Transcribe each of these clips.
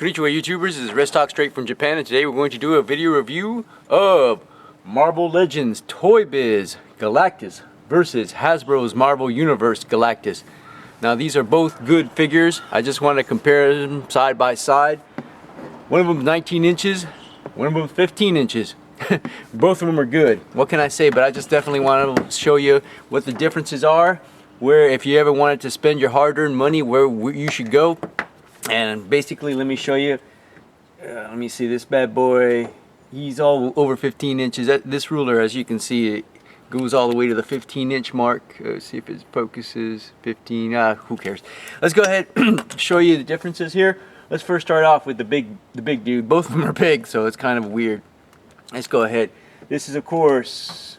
Konnichiwa YouTubers, this is Restock straight from Japan, and today we're going to do a video review of Marvel Legends Toy Biz Galactus versus Hasbro's Marvel Universe Galactus. Now these are both good figures. I just want to compare them side by side. One of them is 19 inches, one of them is 15 inches. Both of them are good. What can I say? But I just definitely want to show you what the differences are, where if you ever wanted to spend your hard-earned money, where you should go. And basically, let me show you. Let me see this bad boy. He's all over 15 inches. This ruler, as you can see, it goes all the way to the 15-inch mark. Let's see if it focuses. 15. Who cares? Let's go ahead and show you the differences here. Let's first start off with the big dude. Both of them are big, so it's kind of weird. Let's go ahead. This is, of course,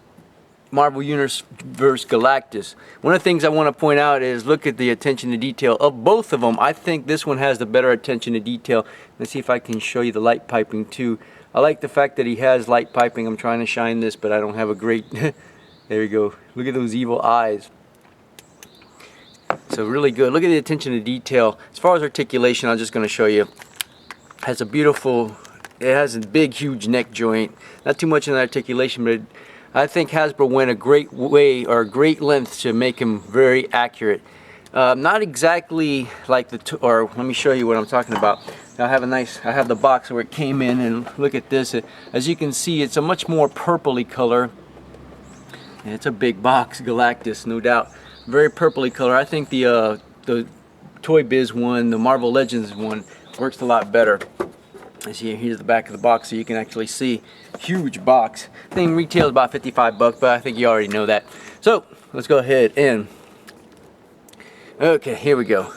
Marvel Universe Galactus. One of the things I want to point out is look at the attention to detail of both of them. I think this one has the better attention to detail. Let's see if I can show you the light piping too. I like the fact that he has light piping. I'm trying to shine this, but I don't have a great... There you go. Look at those evil eyes. So really good. Look at the attention to detail. As far as articulation, I'm just going to show you. Has a beautiful... It has a big, huge neck joint. Not too much in the articulation, but I think Hasbro went a great way, or a great length, to make him very accurate. Not exactly like or let me show you what I'm talking about. I have the box where it came in, and look at this. As you can see, it's a much more purpley color. And it's a big box, Galactus, no doubt. Very purpley color. I think the Toy Biz one, the Marvel Legends one, works a lot better. As here's the back of the box, so you can actually see. Huge box. Thing retails about 55 bucks, but I think you already know that. So let's go ahead and okay, here we go.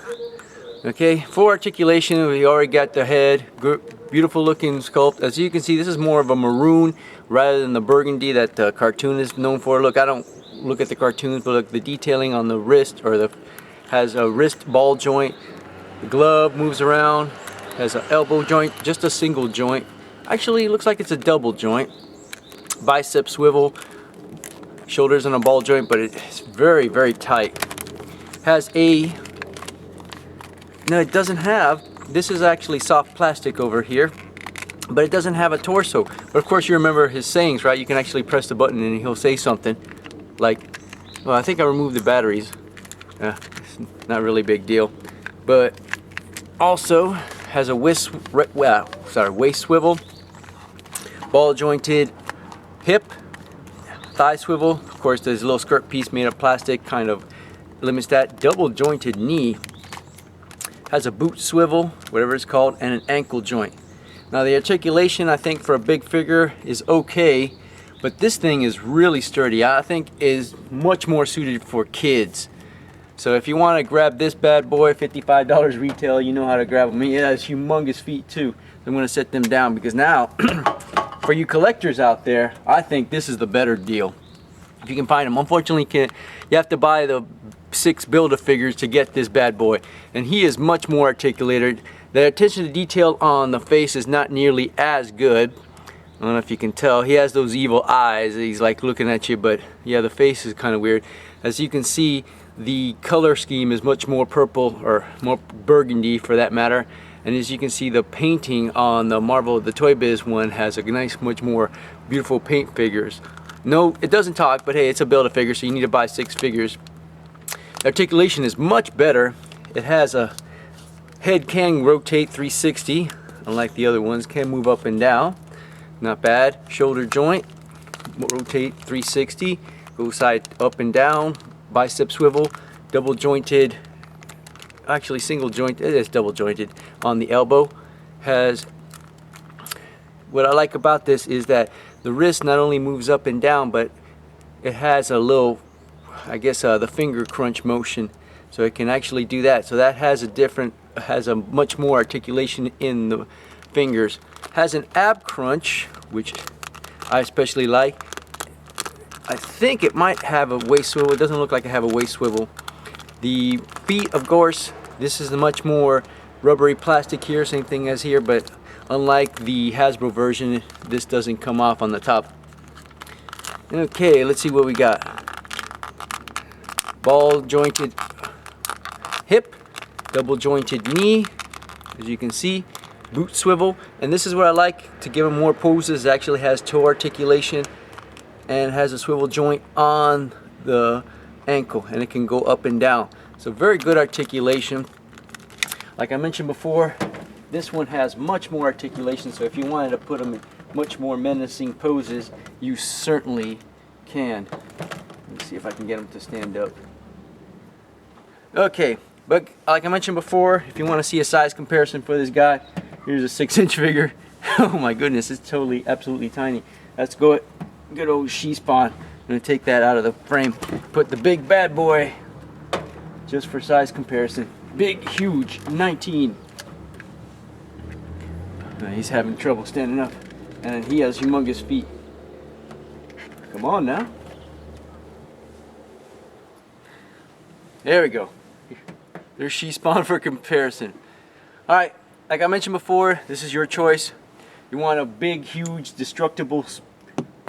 Okay, for articulation, we already got the head. Beautiful looking sculpt. As you can see, this is more of a maroon rather than the burgundy that the cartoon is known for. Look, I don't look at the cartoons, but look, the detailing on the wrist, or has a wrist ball joint. The glove moves around. Has an elbow joint, just a single joint. Actually, it looks like it's a double joint. Bicep swivel, shoulders on a ball joint, but it's very, very tight. Has a... No, it doesn't have... This is actually soft plastic over here, but it doesn't have a torso. But of course, you remember his sayings, right? You can actually press the button and he'll say something. Like, well, I think I removed the batteries. It's not really a big deal. But also... has a waist swivel, ball jointed hip, thigh swivel. Of course, there's a little skirt piece made of plastic, kind of limits that. Double jointed knee, has a boot swivel, whatever it's called, and an ankle joint. Now the articulation, I think, for a big figure is okay, but this thing is really sturdy. I think is much more suited for kids. So if you want to grab this bad boy, $55 retail, you know how to grab them. It has humongous feet too. I'm going to set them down because now, for you collectors out there, I think this is the better deal. If you can find them. Unfortunately, you have to buy the 6 Build-A-Figures to get this bad boy. And he is much more articulated. The attention to detail on the face is not nearly as good. I don't know if you can tell. He has those evil eyes. He's like looking at you, but yeah, the face is kind of weird. As you can see, the color scheme is much more purple, or more burgundy for that matter. And as you can see, the painting on the Toy Biz one has a nice, much more beautiful paint figures. No, it doesn't talk, but hey, it's a Build-A-Figure, so you need to buy 6 figures. The articulation is much better. It has a head can rotate 360, unlike the other ones, can move up and down. Not bad. Shoulder joint, rotate 360, go side up and down. Bicep swivel, double jointed, actually single joint, it is double jointed on the elbow. Has, what I like about this is that the wrist not only moves up and down, but it has a little, I guess, the finger crunch motion, so it can actually do that. So that has a much more articulation in the fingers. Has an ab crunch, which I especially like. I think it might have a waist swivel. It doesn't look like I have a waist swivel. The feet, of course, this is the much more rubbery plastic here, same thing as here, but unlike the Hasbro version, this doesn't come off on the top. Okay, let's see what we got. Ball jointed hip, double jointed knee, as you can see. boot swivel, and this is what I like to give him more poses. It actually has toe articulation and has a swivel joint on the ankle, and it can go up and down. So very good articulation. Like I mentioned before, this one has much more articulation, so if you wanted to put him in much more menacing poses, you certainly can. Let me see if I can get him to stand up. Okay, but like I mentioned before, if you want to see a size comparison for this guy, here's a 6-inch figure. Oh my goodness, it's totally, absolutely tiny. Let's go good old she-spawn. I'm going to take that out of the frame, put the big bad boy, just for size comparison. Big, huge, 19. He's having trouble standing up, and he has humongous feet. Come on now. There we go. There's she-spawn for comparison. Alright, like I mentioned before, this is your choice. You want a big, huge, destructible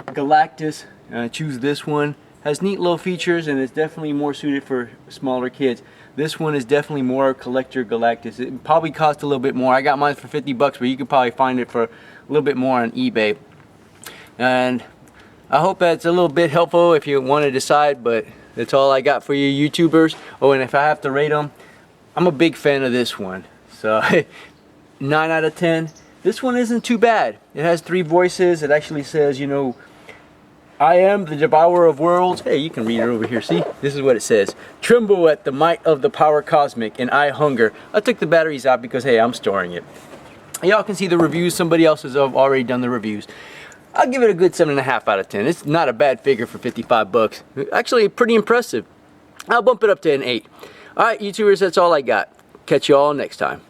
Galactus, choose this one. Has neat little features, and it's definitely more suited for smaller kids. This one is definitely more collector Galactus. It probably cost a little bit more. I got mine for 50 bucks, but you could probably find it for a little bit more on eBay. And I hope that's a little bit helpful if you want to decide, but that's all I got for you YouTubers. Oh, and if I have to rate them, I'm a big fan of this one. So 9 out of 10. This one isn't too bad. It has 3 voices. It actually says, you know, I am the devourer of worlds. Hey, you can read it over here. See? This is what it says. Tremble at the might of the power cosmic, and I hunger. I took the batteries out because, hey, I'm storing it. Y'all can see the reviews. Somebody else has already done the reviews. I'll give it a good 7.5 out of 10. It's not a bad figure for 55 bucks. Actually, pretty impressive. I'll bump it up to an 8. Alright, YouTubers, that's all I got. Catch you all next time.